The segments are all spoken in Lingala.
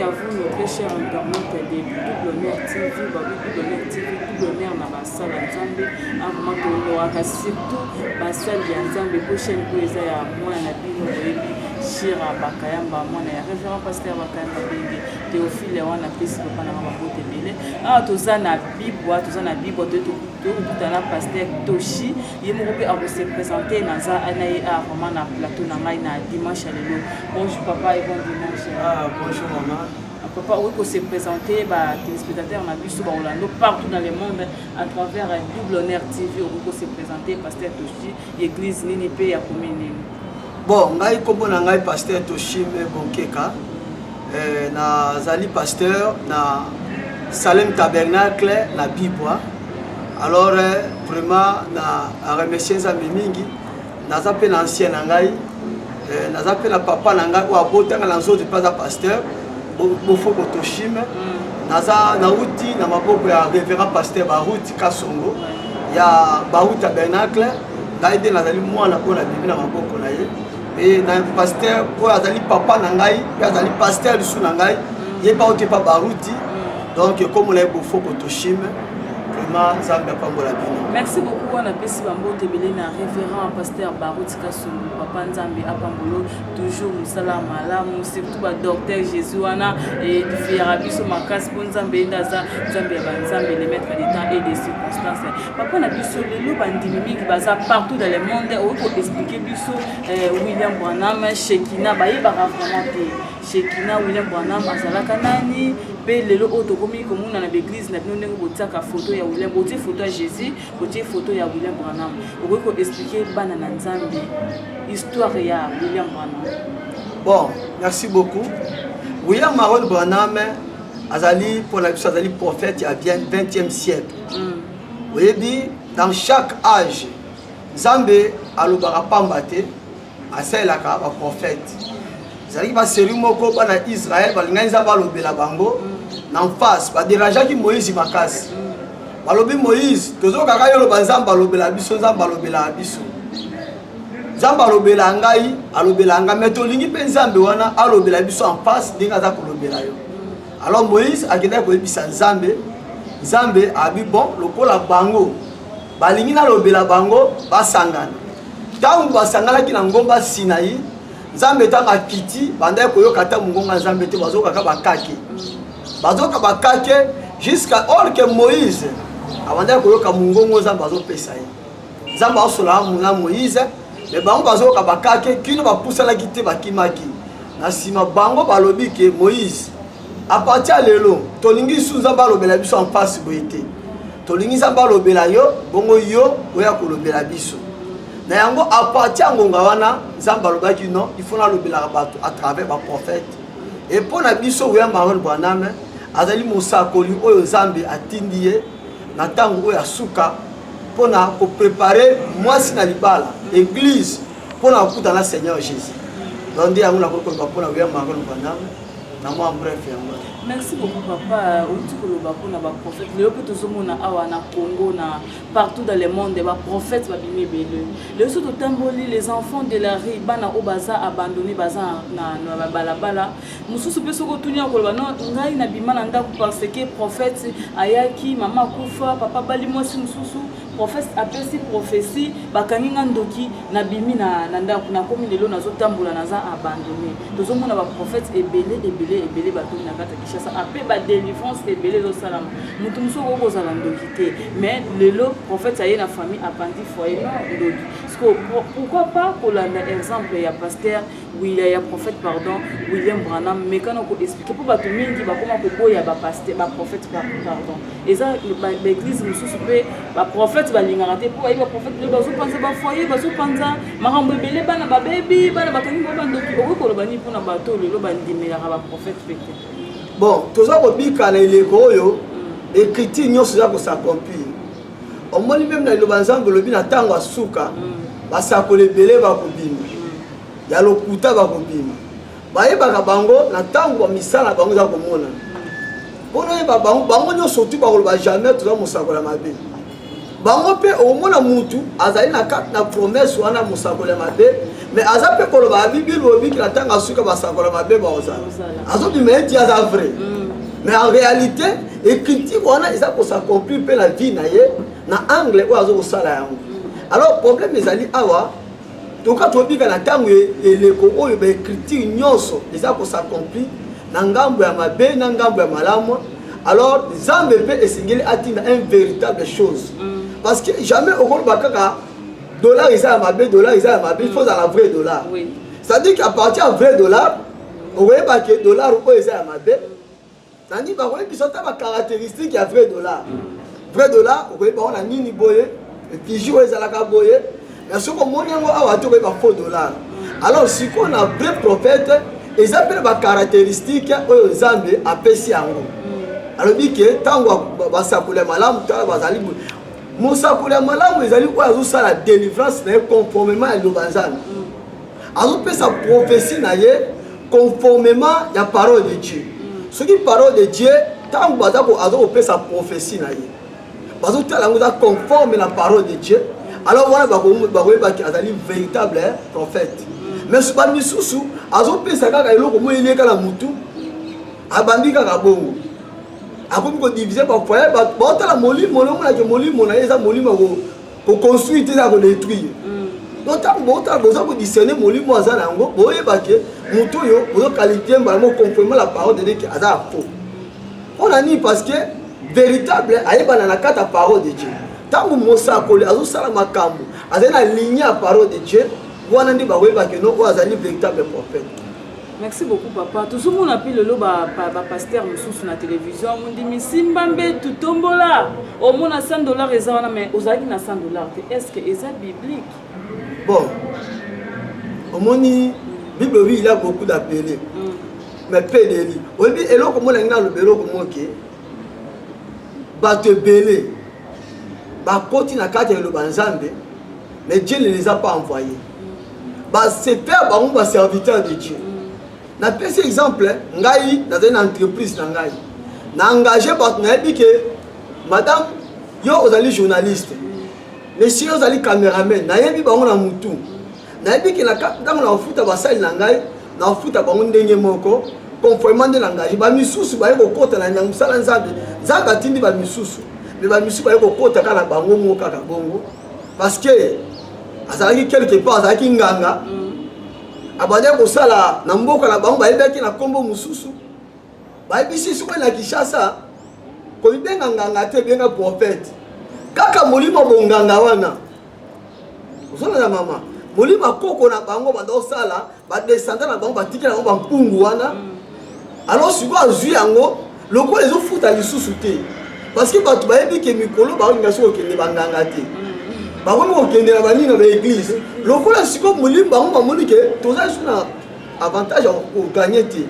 à vous, nos très chers internautes de Double TV, Double TV, Double na basala Nzambe, vraiment que surtout basala ya Nzambe prochaine poésie ya moi na bino boyebi Shira Bakayamba moi na révérend pasteur Bakayamba Benge Théophile wana pesi papa na mabote belé ah tozana Bible tout à la pasteur Toshi yemo pe a se présenter na za anaye a vraiment na plateau na ngai na dimanche à lelo. Bonjour papa et bon dimanche. Ah bonjour maman. Papa, oui, qu'on s'est présenté, téléspectateurs, on a vu sur Orlando, partout dans le monde, à travers Double Honneur TV, on s'est présenté, pasteur Toshi, l'église Ninipe, ya commune. Bon, ngai comme on a pasteur Toshi, mais bon keka, na zali pasteur, na Salem Tabernacle, na Bible. Alors vraiment, na remercier Nzambe mingi, na zape na ancien ngai, na zape na papa ngai, ou abotanga na nzoto pas à pasteur. Bofo Botoshime naza nauti na maboko ya révérend pasteur Baruti Kasongo ya Baruti Tabernacle ngaide nazali mwana pona bibi na maboko na ye et na pasteur po azali papa na ngai pe azali pasteur lisu na ngai ye pa ote pa Baruti donc comme on l'a Bofo Botoshime vraiment Zambia pambola bino. Merci beaucoup on a pesi bambo tebele na révérend pasteur Baruti Kasongo papa Nzambe apambolo toujours musala malamu surtout ba docteur Jésus wana et fiera biso makasi pour Nzambe ndaza Nzambe ba Nzambe les maîtres des temps et des circonstances papa na biso lelo bandimi mingi baza partout dans le monde ou pour expliquer biso William Branham Shekina bayeba vraiment te Shekina William Branham azalaka nani pe lelo oto komi komuna na l'église na bino ndenge botiaka photo ya William botie photo ya Jésus botie photo ya William Branham okoki ko expliquer bana na Nzambe histoire ya William Branham. Bon, merci beaucoup. William Maron Branham azali pour la azali prophète il y a 20e siècle. Vous dit dans chaque âge Nzambe alobaka pambate aselaka ba prophète. Zali ba seri moko bana Israël balinga Nzambe alobela bango na face ba dérangeaki Moïse makasi. Balobi Moïse tozoka ka yolo Nzambe alobela biso Nzambe alobela biso. Nzambe alobela ngai alobela nga mais tolingi pe Nzambe wana alobela biso en face ndinga za kolobela yo. Alors Moïse akenda ko ebisa Nzambe Nzambe abi bon lokola bango balingi na lobela bango basangana. Tangu basangana ki na ngomba Sinaï Nzambe tanga kiti banda koyoka ta mungonga Nzambe te bazoka ka bakake. Bazoka bakake jusqu'à or que Moïse abanda koyoka mungongo Nzambe bazopesa ye. Nzambe asola muna Moïse mais bango bazoka bakake kino bapusala kite bakimaki. Na sima bango balobi ke Moïse à partir lelo tolingi su Nzambe alobela biso en face boyete. Tolingi Nzambe alobela yo bongo yo oya kolobela biso. Na yango à partir ngonga wana Nzambe alobaki non il faut na lobela bato à travers ba prophète. Et pour na biso William Maron Branham azali mosakoli oyo Nzambe atindi ye na tango oyo asuka pona ko préparer mwasi na libala église pona kuta na Seigneur Jésus. Donc dia ngona ko pona William Maron Branham na moi bref yango. Merci beaucoup papa utikoloba pona ba prophète leo pe tozomona awa na Congo na partout dans le monde ba prophètes ba bimi bele le so to tamboli les enfants de la rue bana o baza abandonné baza na balabala mususu pe soko tunia koloba non ngai na bimana ndako parce que prophète ayaki mama kufa papa bali mwasi mususu prophète apesi prophétie bakaninga ndoki na bimi na ndako na komi lelo nazo tambola naza abandonné tozomona ba prophètes ebele bato na kata Kishasa après ba délivrance ebele zo salama mutu muso ko kozala ndoki te mais lelo prophète aye na famille apandi foyer non ndoki pourquoi pas kolanda exemple ya pasteur ya prophète pardon William Branham mais quand on expliquer pour bato mingi ba koma ko boya ba pasteur ba prophète pardon et ça l'église mususu pe ba prophète balingaka te po ba prophète le bazo penser ba foyer bazo penza makambo ebele bana ba baby bana bakangi ba ndoki okoloba ni pona bato lelo bandimela ba prophète pete. Bon, toza kobika na ileko oyo écriture nyonso za ko s'accomplir. Au moins même na loba Nzambe lobi na tango asuka basakole belé bakobima. Ya lokuta bakobima. Bayebaka bango na tango misala bango za komona. Bona yeba bango nyonso tu bakoloba jamais toza mosakola mabe. Bango pe au moins na mutu azali na promesse wana mosakola mabe mais aza pe ko ba bibi lobi ki atanga suka ba sakola mabe ba oza azo bi mais dia za vrai mais en réalité écriture on a ça pour s'accomplir pe la vie na ye na angle ou azo sala yango alors problème ezali awa donc quand on dit que na tango le ko oyo ba écriture nyonso ça pour s'accomplir na ngambo ya mabe na ngambo ya malamu alors Zambe pe esengeli atinda un véritable chose parce que jamais au gros bakaka dollar isa mabe dollar isa mabe il faut dans la vraie dollar oui ça dit qu'à partir à vrai dollar on voyait pas que dollar ou isa mabe nani ba voyez qu'ils ont ta caractéristique ya vrai dollar on voyait pas on a nini boye et puis jouer ça la ka boye mais ce qu'on moni ngo awa to ba faux dollar alors si qu'on a vrai prophète ils appellent ba caractéristique oyo Zambe apesi yango alors dit que tango ba sakule malamu ta bazali Mosakule malamu ezali ko azusa la délivrance na conformément à l'obanzana. Azo pe sa prophétie na ye conformément à la parole de Dieu. Ce qui parole de Dieu tant baza ko azo pe sa prophétie na ye. Bazo tala ngoza conforme la parole de Dieu. Alors voilà ba ki azali véritable prophète. Mais ce pas misusu azo pe sa kaka eloko mo ele kala mutu abandika ka bongo. Après qu'on divise par foyer, la molimo, que molimo, na molimo pour construire, pour détruire. Donc, besoin de discerner molimo à Zanango, vous voyez que Moutoyo, vous qualifiez conformément la parole de Dieu qui est faux. On a dit parce que véritable, aïe banana kata parole de Dieu. Tant que Moussa Kole, azo salama kambu, azena aligné la parole de Dieu, vous avez dit que non, vous avez véritable prophète. Merci beaucoup papa. Tout ce monde a pris le lot pasteur sur la télévision. On dit mais Simbambe tout tombola. Au moins à $100 mais aux amis à $100. Est-ce que c'est biblique? Bon. Au moins Bible oui il y a beaucoup d'appelés. Mais peu de livres. Oui et là comment on a le bélo comment que ba te belé. Ba koti na kati le banzambe. Mais Dieu ne les a pas envoyés. Ba c'est faire ba on va serviteur de Dieu. Na pesi exemple ngai dans une entreprise na ngai na engagé parce na dit que madame yo ozali journaliste monsieur ozali caméraman na yebi bango na mutu na yebi que na ntango na ofuta basali na ngai na ofuta bango ndenge moko conformément de l'engagé ba misusu ba yeko kota na nyangu sala nzambe zaka tindi ba misusu mais ba misusu ba yeko kota kana bango moka ka bongo parce que azali quelque part azali nganga abadé ko sala na mboka na bango bayebaki na kombo mususu bayebisi suko na Kinshasa ko bibenga nganga te benga prophète kaka molimo bonganga wana uzona na mama molimo koko na bango bando sala ba descendre na bango batikela bango bampungu wana alors siko azui yango loko les ofuta lisusu te parce que batu bayebi ke mikolo ba ngaso okende banganga te ba ko okende na bani na l'église lokola siko molimo bango bamoni ke toza sur na avantage au gagner te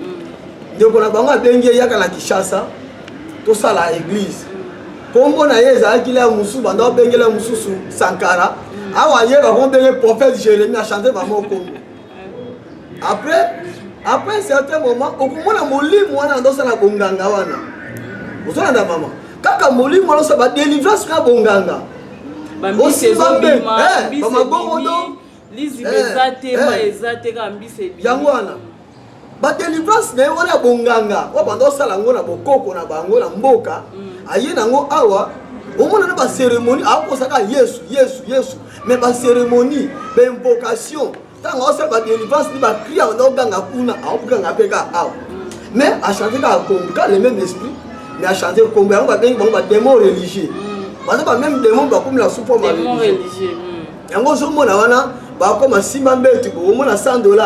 ndeko na bango abengi yaka na Kinshasa to sala église kombo na yeza akila musu bando bengela mususu Sankara awa yeba ko bengi prophète Jérémie a chanté ba moko après un certain moment okomona molimo wana ndo sala bonganga wana uzona na mama kaka molimo wana sa ba délivrance ka bonganga aussi Bambi Lizi bezate ma ezate ka mbise bi yango wana ba délivrance na wana bonganga wa bando sala ngo na bokoko na bango na mboka aye nango awa omona na ba cérémonie aposaka Yesu mais ba cérémonie ba invocation tango ose ba délivrance ni ba cria na ganga kuna aobuganga peka awa mais a chanter ka konga le même esprit mais a chanter konga ba bengi ba démon religieux ba même démon ba comme la soupe religieux yango zomona wana ba koma simba mbetu bo mona $100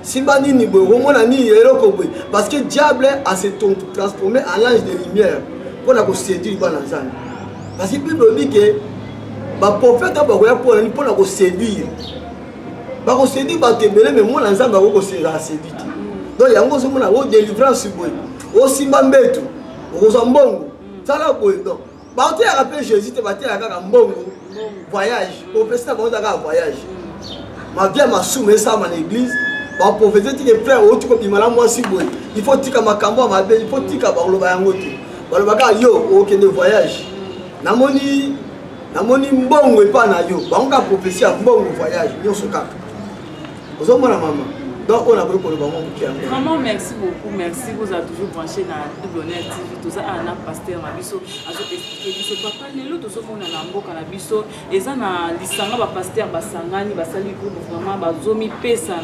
simba nini bo mona ni eloko bo parce que diable a se transformé en l'ange de lumière pour la séduire bana nzambe parce que Bible dit que ba prophète ba ko ya pour la séduire ba ko séduire ba tebele mais mona nzambe ba ko séduire donc yango zomona o délivrance bo o simba mbetu o zombongo sala bo donc ba te rappelle Jésus te ba te kaka mbongo voyage professeur ba ka voyage ma vie ma soume ça dans l'église ba professeur ti que frère o tu ko bimala moi si boy il faut tika makambo ma be il faut tika ba loba yango te ba loba ka yo o kende voyage namoni mbongo epa na yo ba nga professeur mbongo voyage nyoso kaka Vous avez maman. Donc on a pris pour le moment. Vraiment merci beaucoup, merci. Vous avez toujours branché dans WNet TV. Tout ça, un pasteur Mabiso, a expliqué biso papa lelo tout ce qu'on a dans mboka na biso. Et ça na lisanga ba pasteur basangani basali groupe vraiment bazomi pesa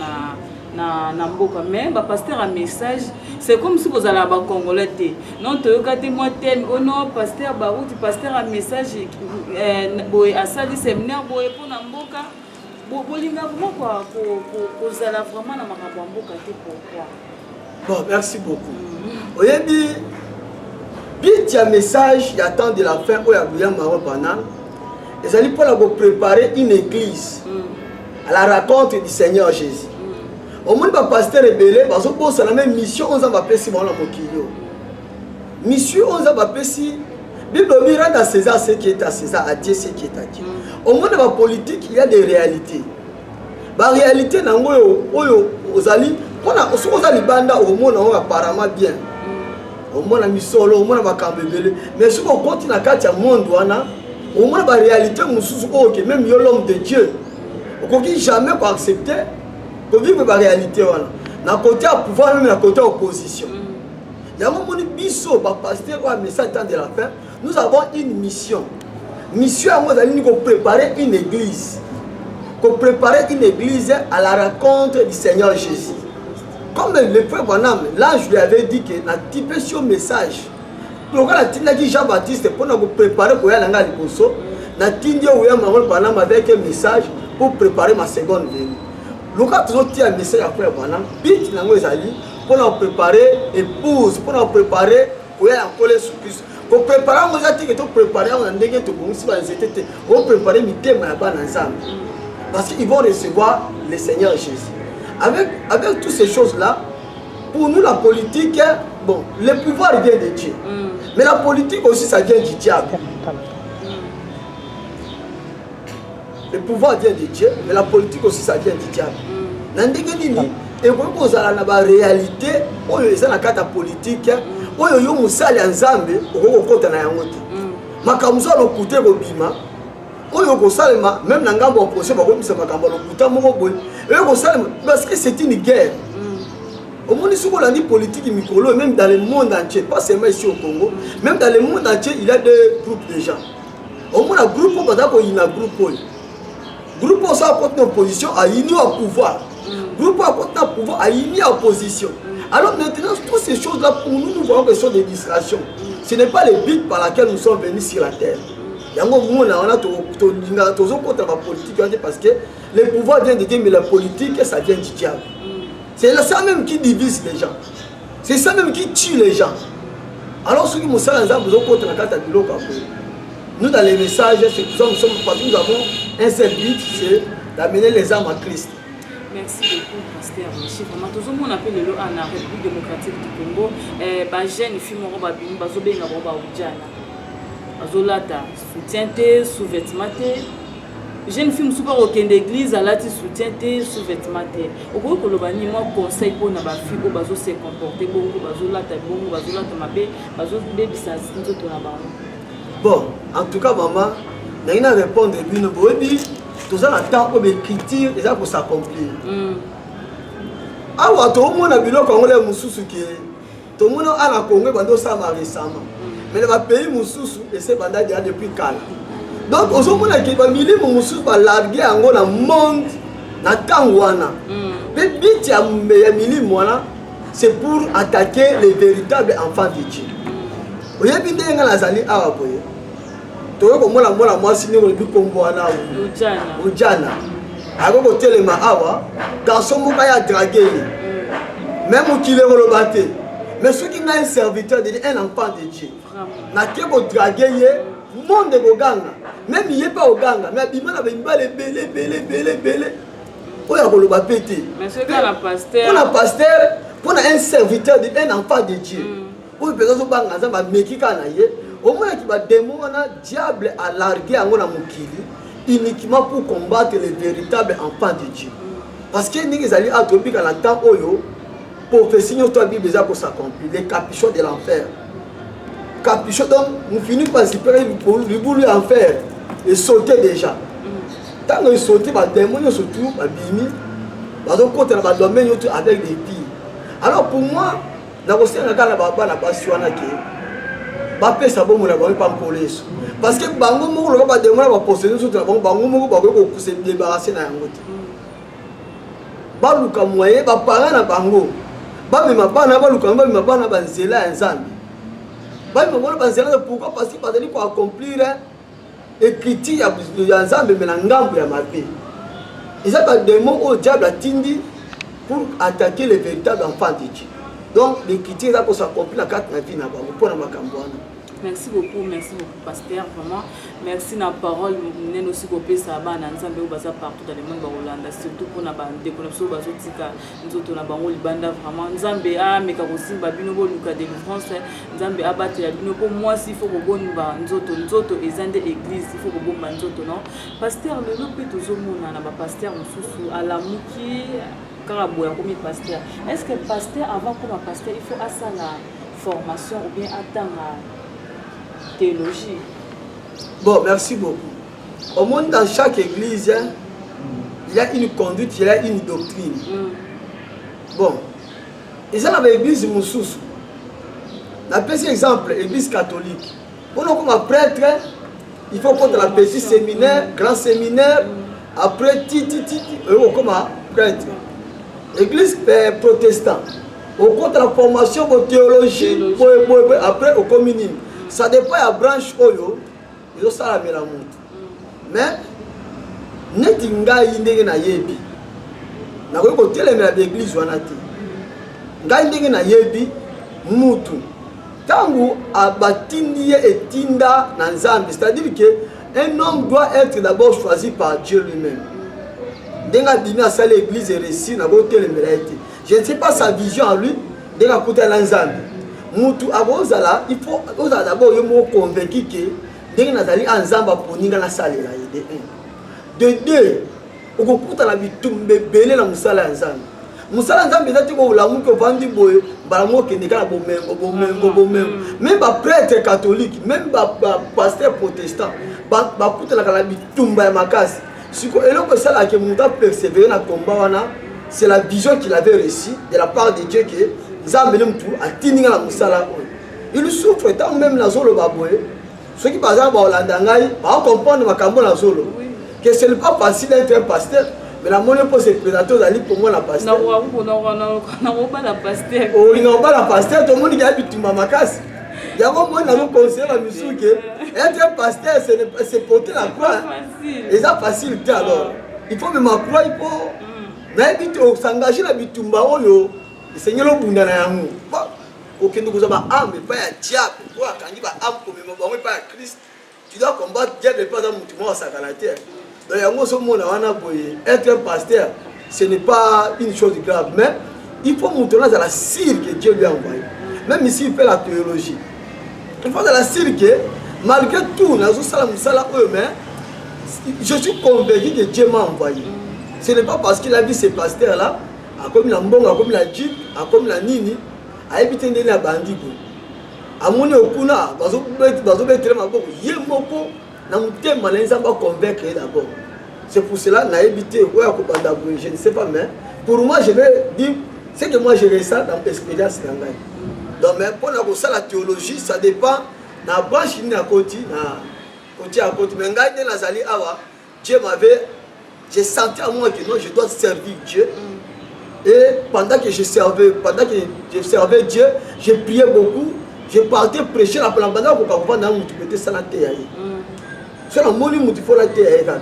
na mboka. Mais ba pasteur a message, c'est comme si vous allez à Congolais. Non, tu regardez moi thème, oh non pasteur ba ou pasteur a message boy a sali séminaire boy pour na mboka. Bon, merci beaucoup. Vous avez dit, il y a un message, il y a temps de la fin, où il y a William Marois Banane. Ils allaient pour préparer une église à la rencontre du Seigneur Jésus. Au moins, le pasteur est belé, parce que c'est la même mission, on va appeler Simon Lamokilio. Mission, on va appeler si. Bible dit rend à César ce qui est à César, à Dieu ce qui est à Dieu. Au monde de la politique, il y a des réalités. La réalité, aux alliés, on a les bandes au monde apparemment bien. Au monde a mis solo, au monde a cambébélé. Mais si on continue à catcher le monde, au monde la réalité, même l'homme de Dieu, on ne peut jamais accepter de vivre la réalité. Dans le côté pouvoir, même dans le côté opposition. Il y a un moment où pasteur a un message de la fin. Nous avons une mission. Mission, nous avons préparer une église. Pour préparer une église à la rencontre du Seigneur Jésus. Comme le frère Bonham, là je lui avais dit que la type sur message. Donc on a dit Jean-Baptiste pour nous préparer pour aller à l'Écosso. On a dit avec un message pour préparer ma seconde venue. Donc on a dit un message à frère Bonham. Bit nango ezali pour nous préparer épouse, pour nous préparer pour aller en coller sous Christ. Pour préparer, on a dit que tu préparer, on a dit que tu préparer mes thèmes à la ensemble. Parce qu'ils vont recevoir le Seigneur Jésus. Avec toutes ces choses-là, pour nous, la politique, bon, le pouvoir vient de Dieu. Mais la politique aussi, ça vient du diable. Le pouvoir vient de Dieu, mais la politique aussi, ça vient du diable. Et pour vous avez la réalité, on est dans la carte politique, on est dans la nzambe, on est dans la yangote. Ma kamouza lo koute ko bima, on est dans même dans ngambo opposé, ba ko bisa makamba lo kuta moko boy. Et ko salema parce que c'est une guerre. Au monde sur la politique mikolo, même dans le monde entier, pas seulement ici au Congo, même dans le monde entier, il y a des groupes de gens. Au moins un groupe il y a un groupe. Groupe ça apporte une opposition à unir au pouvoir. Groupe apporte un pouvoir à unir à opposition. Alors maintenant, toutes ces choses-là, pour nous, nous voyons que ce sont des distractions. Ce n'est pas le but par lequel nous sommes venus sur la terre. Il y a un moment où on a toujours contre la politique parce que le pouvoir vient de Dieu, mais la politique, ça vient du diable. C'est ça même qui divise les gens. C'est ça même qui tue les gens. Alors, ceux qui nous savent, nous avons contre la carte à Bilo. Nous, dans les messages, nous avons un seul but, c'est d'amener les âmes à Christ. Merci beaucoup, pasteur. Tout le monde appelle le en République démocratique du Congo. Les jeunes filles ont été bien soutien sous-vêtements. Jeune fille super aucun d'église à la soutien sous-vêtements. Au cours de l'obani moi conseil pour na ba fille ko bazo se comporter bongo bazo la mabe bazo baby ça nzo to na ba. Bon, en tout cas maman, n'a rien répondre bino bobi. Tout ça attend pour l'écriture déjà pour s'accomplir. Ah ouais, tout le monde a bilo congolais mususu qui tout le monde a la Congo bando ça m'a récemment. Mais le pays mususu et c'est banda déjà depuis calme. Donc aux hommes qui va mili mususu va larguer en gros dans monde na tangwana. Mais but ya mili mwana c'est pour attaquer les véritables enfants de Dieu. Vous avez bien nga lazali awa boye. Moi, moi, si nous Ujana, avec Telema Awa, dans son moment, il a dragué. Même qui est rebatté. Mais ceux qui ont un serviteur, un enfant de Dieu, n'a qu'à draguer, monde de Ganga. Même il n'est pas au Ganga, mais il m'a dit belé. Pour le pété. Mais ce qu'on a pasteur. Pour un pasteur, pour un serviteur, un enfant de Dieu. Pour le président Banga, ça meki kanaye. Au moins, il va démontrer diable à larguer à Mokili uniquement pour combattre les véritables enfants de Dieu. Parce que nous allons à tropique à l'entend Oyo, prophétie notre Bible déjà pour s'accomplir, les capuchons de l'enfer. Capuchons, donc, nous finissons par s'y prendre pour lui vouloir en faire et sauter déjà. Tant que sauter, les démons surtout, bazokota na badomaine yoto avec des filles. Alors pour moi nakosenga kala bana basi wana ke bapesa bomo na bango pampoleso parce que bango moko loka bademona baposene soto na bango moko bakoki kokuse débarrasser na yango te baluka moyen baparent na bango bamema bana baluka bamema bana banzela ya nzambe bamema bana banzela pourquoi parce que bazali koaccomplir écriture ya nzambe me na ngambo ya mabe eza badémon oyo diable atindi pour attaquer les véritables enfants de Dieu. Donc l'écriture est là pour s'accomplir la carte de la vie. Merci beaucoup, pasteur. Vraiment, merci na parole. Nous aussi copier ça, bah, nous avons basé partout dans le monde Hollande, surtout pour na bande, pour nous sauver tika, nous autres na bango libanda vraiment. Nous avons ah mais quand aussi babino bo luka délivrance, nous avons abattu la bino pour moi s'il faut que bon nous autres ezande église, il faut que bon nous autres non. Pasteur, le lopi toujours mona na ba pasteur mususu à la muki. Pasteur. Est-ce que pasteur, avant comme pasteur, il faut à la formation ou bien attendre la théologie? Bon, merci beaucoup. Au monde, dans chaque église, il y a une conduite, il y a une doctrine. Bon, ils ont l'église Moussous. La petit exemple, l'église catholique. Pour nous, comme prêtre, il faut qu'on ait un petit séminaire, grand séminaire, après, comme prêtre. Église protestante, au compte de la formation de théologie, après au communisme. Ça dépend de la branche oyo, ils ont ça la montre. Mais, net nga indenge na yebi. Na ko ko telemela l'église wana te. Nga indenge na yebi mutu. Tangu abatindi etinda na nzambe, c'est-à-dire que un homme doit être d'abord choisi par Dieu lui-même. L'église est réussie, je ne sais pas sa vision à lui, il faut d'abord être convaincu que de deux, on peut la belé la musala nzambe. Musala nzambe ezati ko la muko vandi boye balamo ke ndeka même ba prêtre catholique, même ba pasteur protestant, ba kuta la bitumba ya makasi. C'est la vision qu'il avait reçue de la part de Dieu que il souffre tant même la zolo baboye. Ceux qui par exemple comprendre que ce n'est pas facile d'être un pasteur, mais la monnaie pour se présenter aux alliés pour moi la pasteur. Il n'a pas la pasteur, tout le monde qui a habitué ma macasse. Il y a un moment où conseiller la musique que être un pasteur, c'est porter la croix. Et c'est facile alors. Il faut même croire, il faut s'engager dans bitumba oyo. Le Seigneur le bunda na yango. Ok, nous avons âme, pas un diable. Toi, quand il va âme comme il pas un Christ, tu dois combattre diable pas dans mon à sa caractère. Donc yango ce monde wana boye. Être un pasteur, ce n'est pas une chose grave, mais il faut montrer dans la cire que Dieu lui a envoyé. Même ici, il fait la théologie. Il faut dans la cire que malgré tout, je suis convaincu que Dieu m'a envoyé. Ce n'est pas parce qu'il a vu ces pasteurs-là, comme la Mbonga, comme la Jeep, comme la Nini, à éviter de la bandit. À mon okuna, convaincre d'abord. C'est pour cela que évité, je ne sais pas, mais pour moi, je vais dire ce que moi je ressens dans l'expérience. Donc, mais pour la théologie, ça dépend de la branche qui est à côté. À côté. Mais Dieu m'avait. J'ai senti à moi que non, je dois servir Dieu. Et pendant que je servais Dieu, j'ai prié beaucoup. Je partais prêcher la parole. Pendant que je faisais ça, je faisais la terre. Sur la monnaie, il faut la terre.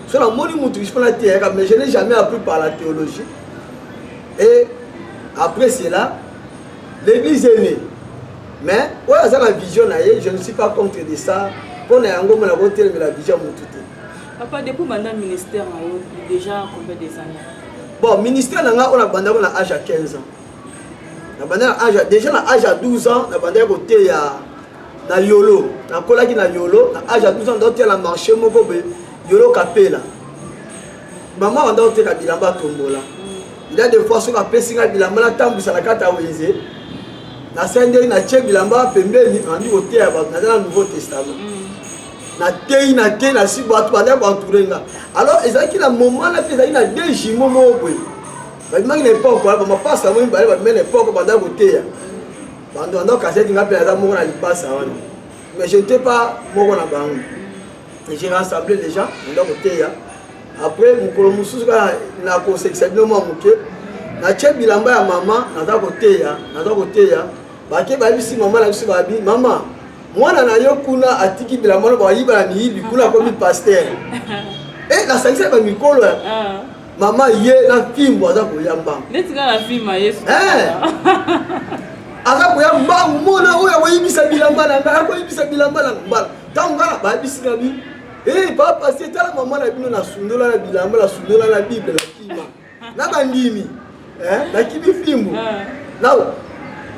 Sur la monnaie, il faut la terre. Mais je n'ai jamais appris par la théologie. Et après cela, l'église est née. Mais, ouais, ça la vision, je ne suis pas contre de ça. Pour la vision, papa, depuis maintenant, ministère, déjà combien des années? Bon, ministère, on a abandonné à l'âge à 15 ans. Déjà à l'âge à 12 ans, on a abandonné à côté na Yolo. On a collègue na Yolo. À l'âge à 12 ans, on a marché Yolo Capella. Maman, on a été à Bilamba Tombola. Il y a des fois, on a fait un Bilamba, on a tambour à la carte à Wézé. Na sende na tche Bilamba, pembeni, on dit au théâtre, dans le Nouveau Testament. Alors, il y a un moment là, il y a deux jumeaux. Bamaki n'époque ba mapasa mo mbale ba mais n'époque banda côté ya. Banda cassette ngapi na mo na lipasa wana. Mais je n'étais pas moko na bango. Et j'ai rassemblé les gens banda côté ya. Après mukolo mususu ka na ko sexabino mo muke. Na che bilamba ya mama na côté ya. Bake ba bisi mama na biso ba bi mama. Mwana na yo kuna atiki bilamba no ba yiba na miyibi kuna ko mi pasteur. Eh la sangisa ba mikolo. Maman yé na fimbo aza koyamba. Netika na fima Yesu. Aza koyamba mona oya oyibisa bilamba na nga akoyibisa bilamba na mbala. Tanga ba bisika bi. Papa c'est la maman na bino na sundola na bilamba la sundola na Bible la kima. Na bandimi. Na kibi fimbo. Na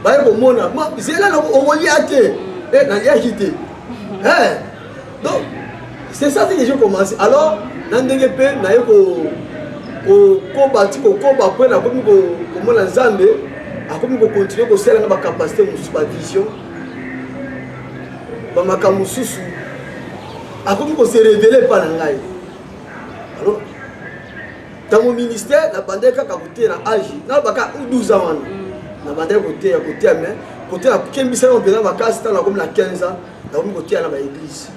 ba ko mona ma zela na oyoli ate. Na ya hité. Donc c'est ça que j'ai commencé. Alors nandenge pe na yeko koba après na komi ko mona Nzambe akomi ko continuer ko sela na ba capacité musu ba vision ba makamu susu akomi ko se révéler pa na ngai. Alors dans mon ministère na bande kaka côté na âge na baka 12 ans wana na bande côté mais côté na kembisa na mpena makasi na komi na 15 ans na komi côté na ba église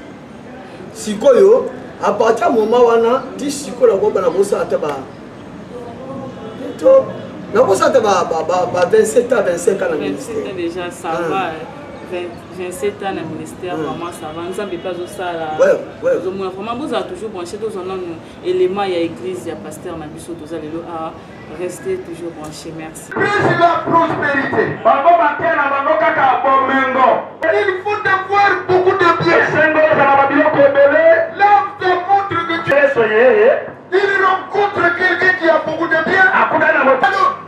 sikoyo à partir du moment wana di sikoyo ko bana bosa ata ba na ko sa te ba 27 ans 25 ans na ministère. 27 ans déjà ça va. 27 ans na ministère maman ça va nzambe pas zo sala. Ouais. Zo mona vraiment vous a toujours branché dans un élément il y a église il y a pasteur na biso toza lelo a rester toujours branché merci. Prise la prospérité. Bango bakena bango kaka bomengo. Il faut avoir beaucoup de biens. Sengo za ba biloko ebele. L'homme te montre que tu es soyez. Il rencontre quelqu'un qui a beaucoup de biens. Alors,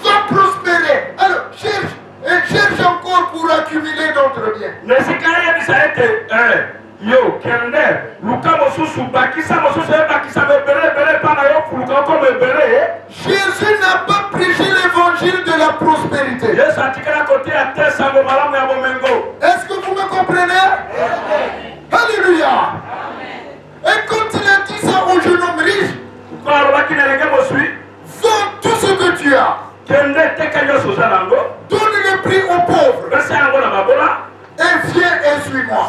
va prospérer. Alors, cherche encore pour accumuler d'autres biens. Mais si quand il s'arrête, yo, Kende, Luka Mosusu, Bakisa Mosusu, Bakisa Bébélé, Panayo, Fouka, comme Bébélé. Jésus n'a pas prêché l'évangile de la prospérité. Yes, à côté à Tessa, Malam et Abomengo. Est-ce que vous me comprenez? Alléluia. Et quand il a dit ça au jeune homme riche, vends tout ce que tu as. Donne le prix aux pauvres. Et viens et suis-moi.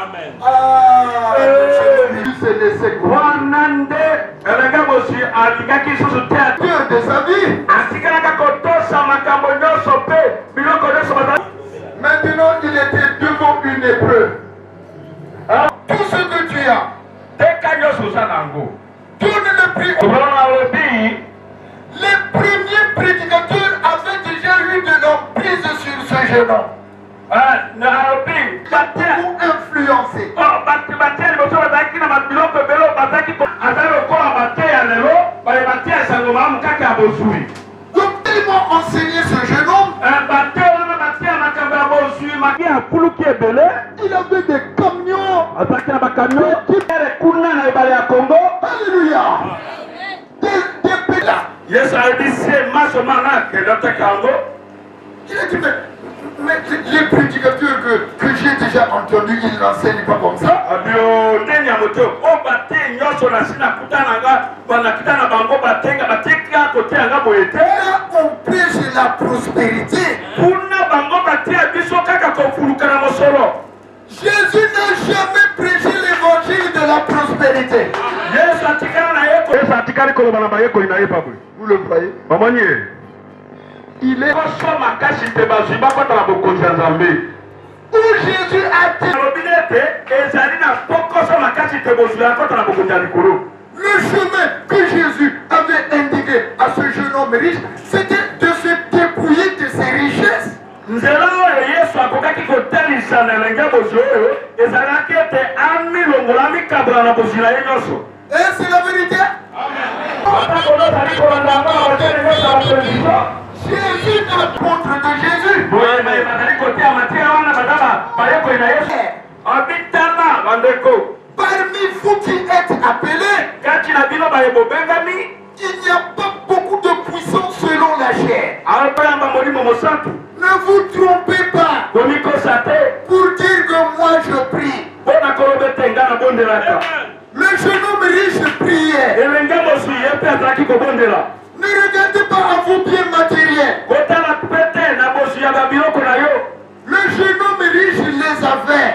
Amen. C'est laissé Dieu de sa vie. Maintenant, il était devant une épreuve. Tout ce que tu as. Donne le prix aux pauvres. Les premiers prédicateurs avaient déjà eu de l'emprise sur ce jeune homme. Beaucoup influencé. Donc tellement enseigné ce jeune homme, il avait des camions. Alléluia. Des pélas. Yes, I did say Masomana, que Dr. Kango. Il a dit, mais les prédicateurs que j'ai déjà entendus, ils n'enseignent pas comme ça. Là, on prêche la prospérité. Jésus n'a jamais prêché l'évangile de la prospérité. Vous le voyez? Il est où Jésus a dit le chemin que Jésus avait indiqué à ce jeune homme riche, c'était de se dépouiller de ses richesses. Et c'est la vérité. Jésus est le contre de Jésus. Parmi vous qui êtes appelés, il n'y a pas beaucoup de puissance selon la chair. Ne vous trompez pas pour dire que moi je prie. Le jeune homme riche priait. Ne regardez pas à vos biens matériels. Le jeune homme riche les avait.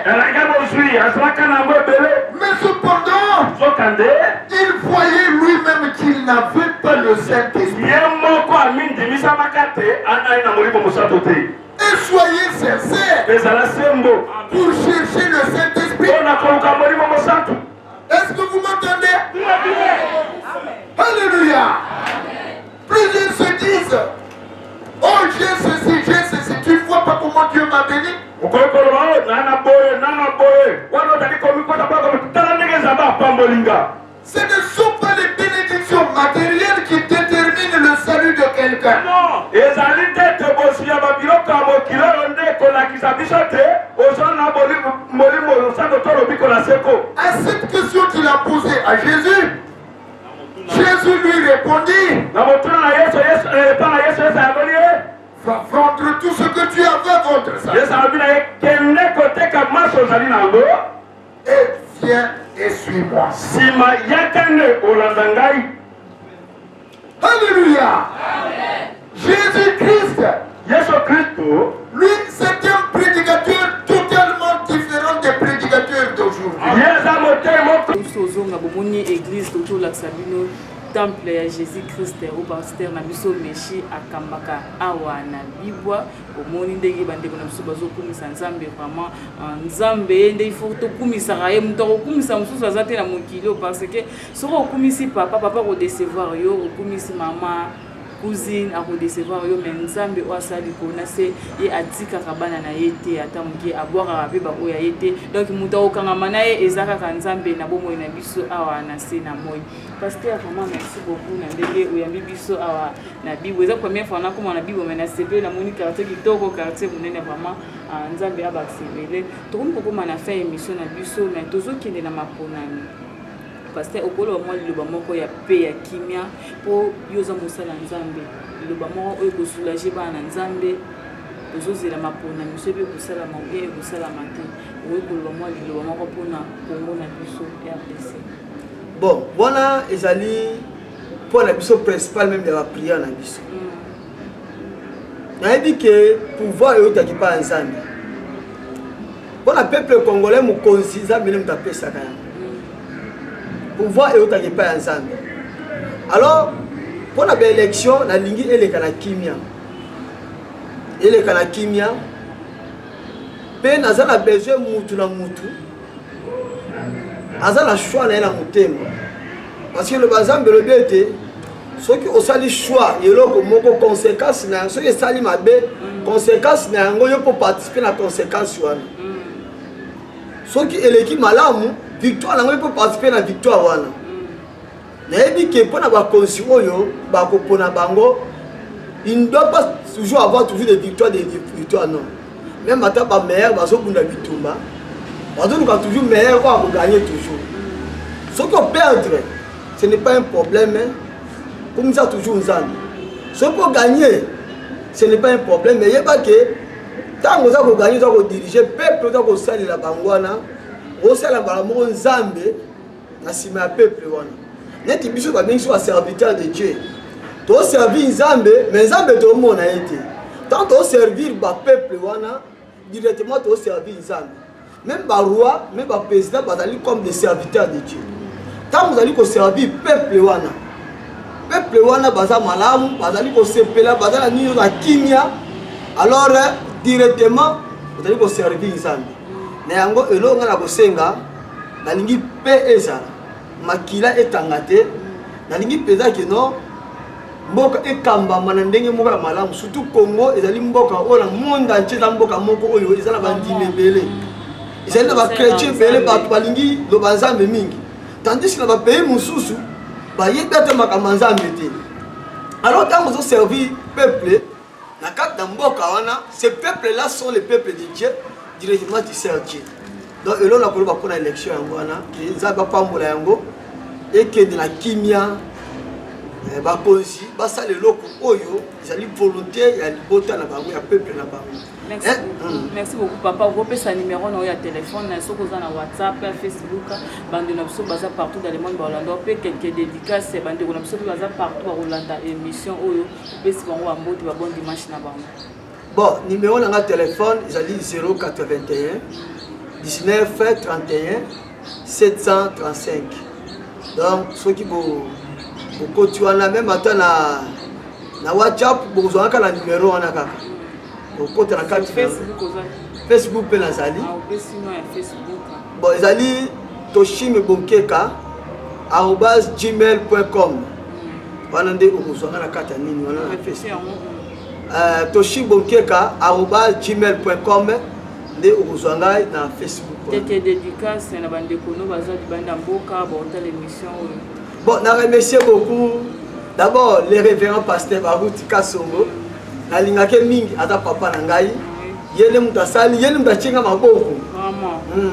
Mais cependant, il voyait lui-même qu'il n'avait pas le Saint-Esprit. Et soyez sincères pour chercher le Saint-Esprit. Est-ce que vous m'entendez? Alléluia. Plusieurs se disent, oh j'ai ceci, tu ne vois pas comment Dieu m'a béni? Ce ne sont pas les bénédictions matérielles qui déterminent le salut de quelqu'un. À cette question qu'il a posée à Jésus, Jésus lui répondit, va vendre tout ce que tu as, va vendre ça. Et viens et suis-moi. Alléluia. Jésus-Christ, lui, c'est un prédicateur totalement différent des prédicateurs d'aujourd'hui. Temple ya Jésus-Christ au pasteur na biso meshi akambaka awa na bibwa omoni ndenge bandeko na biso bazokumisa nzambe vraiment nzambe nde il faut to kumisa raye muto kumisa mususu azate na mokilo parce que soko okumisi papa ko décevoir yo okumisi mama cousine a décevoir yo mais nzambe o asali ko na se ye atika kabana na yete ata muki aboira abe ba oya yete donc muto okangama na ye ezaka ka nzambe na bomo na biso awa na se na moyi. Pasteur, vraiment merci beaucoup na ndenge oyambi biso awa na Bible. C'est la première fois na comme na Bible mais na CP na moni quartier kitoko quartier munene vraiment nzambe abakisebele. To comme kokoma na fait émission na biso mais tozo kende na maponani. Pasteur okolo mo liloba moko ya pe ya kimia po yoza mosala nzambe. Liloba moko oyo ko soulager ba na nzambe. Tozo zela maponani sebe ko sala mabé ko sala matin. Oyo ko liloba moko pona Congo na biso RDC. Bon, voilà, ils allaient pour la mission principale même de la prière dans la mission. On a dit que pouvoir est autre qui pas ensemble. Pour le peuple congolais, nous considérons que nous avons ça. Pouvoir est autre qui pas ensemble. Alors, pour l'élection, la ligne est le Kanakimia. Et le Kanakimia, peine à la besoin de mutu. Aza la choix na motema parce que le bazambe le bete ceux qui ont sali choix yeloko moko conséquence na ceux qui sali mabe conséquence na yango yo pour participer na conséquence wana ceux qui eleki malamu victoire na yo pour participer na victoire wana na ebi ke pona ba konsi oyo ba ko pona bango il ne doit pas toujours avoir toujours des victoires non même ata ba meilleur bazo bunda bitumba. On doit toujours meilleur pour gagner toujours. Ce qu'on perdre, ce n'est pas un problème. Comme ça, toujours nous avons. Ce qu'on gagner, ce n'est pas un problème. Mais il n'y a pas que tant que vous gagnez, vous diriger, peuple, vous allez la bangwana, vous allez la bangwana, Zambé, vous allez peuple. Net biso ba mingi soit serviteur de Dieu. Tu servir Zambé, mais Zambé tout le monde a été. Tant que servir ba peuple wana, directement tu servir Zambé. Même le roi, même le président, ils sont comme des serviteurs de Dieu. Quand vous allez servir le peuple, peuple wana baza malamu, bazali ko sepela, bazala ni la kimia. Alors directement vous allez ko servir Nzambe. Na yango elonga na kosenga, na lingi pe ezala. Makila etangate, na lingi peza ke non mboka ekamba manandenge moko ya malamu, surtout Congo ezali mboka ola monde entier za mboka moko oyo ezala bandime belé. Ils sont des chrétiens, ils balingi lo banzambe mingi. Tandis que dans pays mususu, ba yebete makamanzambe te. Alors quand vous servi peuple, na carte mboka wana, ces peuples là sont les peuples de Dieu, directement qui servent Dieu. Donc elo na koloba pour l'élection yango wana, nzaba pambola yango et que de la kimia ba konzi, ba sala loko oyo, ils allaient volonté ya libota na bango ya peuple na bango. Merci beaucoup papa. Vous pouvez sa numéro dans votre téléphone, sur WhatsApp, Facebook, bande de baza partout dans le monde Hollande. Peut quelques dédicaces, bande de baza partout dans Hollande émission oyo. Peut si bon ambote ba bon dimanche na bango. Bon, numéro dans votre téléphone, ils dit 081 19 31 735. Donc ceux qui vous continuez même attend na WhatsApp, vous avez un numéro en akaka. Facebook pe nazali. Bon, ezali toshimebonkeka@gmail.com. Wana nde okozwanga na kata nini wana na Facebook. toshimebonkeka@gmail.com nde okozwanga na Facebook. Tete dédicace na bande kono baza di banda mboka bonta l'émission. Bon, na remercier beaucoup d'abord les révérends pasteurs Baruti Kasongo. Nalingake mingi ata papa na ngai yene mutasali yene mutachenga maboko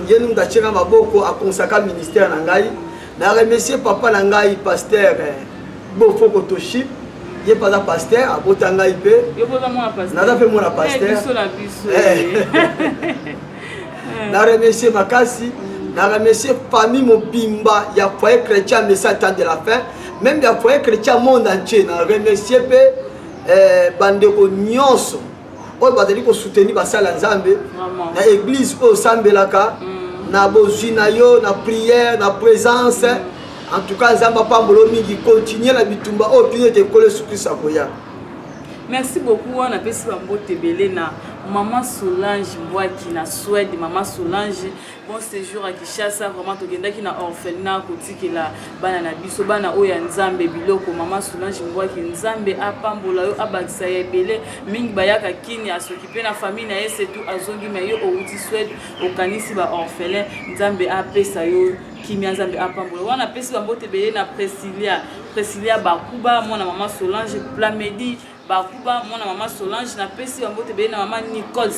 yene mutachenga maboko akonsaka ministère na ngai na remercier papa na ngai pasteur Bofoko Toshi ye pas pasteur abota ngai pe yo boza mwana pasteur na fait mwana pasteur na remercier makasi na remercier famille mobimba ya foyer chrétien message de la fin même ya foyer chrétien monde entier na remercier pe bandeko nyonso oyo bazali kosoutenir basala nzambe na église oyo osambelaka na bozwi na yo na prière na présence en tout cas nzambe apambolo mingi continue na bitumba oyo pino ete ekolo Yesu Kristo akoya. Merci beaucoup wana pesi bambote belé na Maman Solange Mbwaki na Suède. Maman Solange bon séjour à Kinshasa vraiment togendaki na orphelinat kotikela bana na biso bana oya nzambe biloko. Maman Solange Mbwaki nzambe apambola yo abakisa ya belé mingi bayaka kini asokipe na famille na ye setu azongi me yo outi Suède okanisi ba orphelin nzambe apesa yo kimia nzambe apambola wana pesi bambote belé na Priscilla Bakuba mwana Maman Solange Plamedi Bakuba mwana Maman Solange na pesi bambote belé na Maman Nicole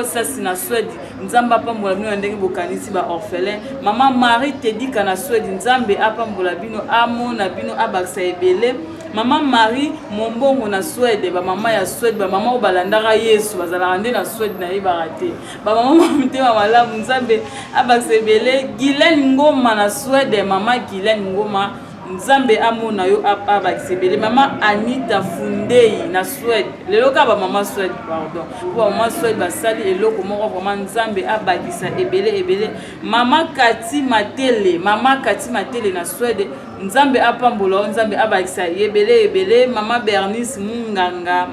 Sassi na Suède nzambe apambola bino ndenge bokanisi ba orphelin. Maman Marie Tedika na Suède nzambe apambola bino amona bino abakisa ebele. Maman Marie Mombongo na Suède ba mama ya Suède ba mama obalandaka Yesu bazala nde na Suède na ibarate ba mama mutema malamu nzambe abakisa ebele. Guylaine Ngoma na Suède mama Guylaine Ngoma nzambe amona yo abakisa ebele. Mama Anita Fundei na Suède lelo ka ba mama Suède pardon ba mama Suède basali eloko moko vraiment nzambe abakisa ebele. Mama Kati Matele na Suède nzambe apambola nzambe abakisa ebele. Mama Bernice Munganga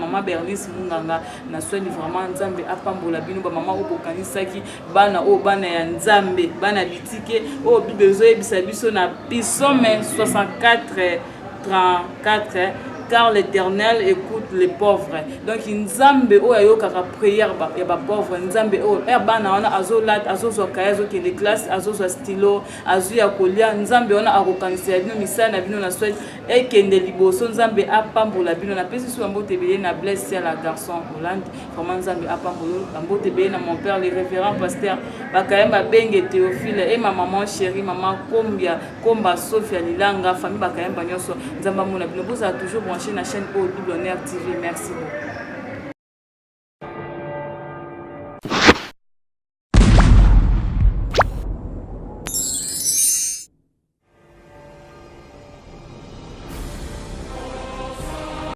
na Suède vraiment nzambe apambola bino ba mama okokanisaki bana o bana ya nzambe bana bitike o bibezo ebisa biso na Psaume 64:34 car l'Éternel écoute les pauvres. Donc nzambe o ayokaka prière ya ba pauvre nzambe o bana wana azolat azozwa kayazo ke les classes azozwa stylo azuya kolia nzambe wana akokanisa bino misala na bino na Suède ekende liboso nzambe apambola bino na pesi so mbote belé na blesse la garçon Hollande vraiment nzambe apambola mbote belé na mon père le révérend pasteur bakayemba benge Théophile et ma maman chérie maman Komba Sophia Lilanga famille bakayemba nyonso nzamba mona bino boza toujours branché na chaîne O Double Honneur TV. Merci beaucoup.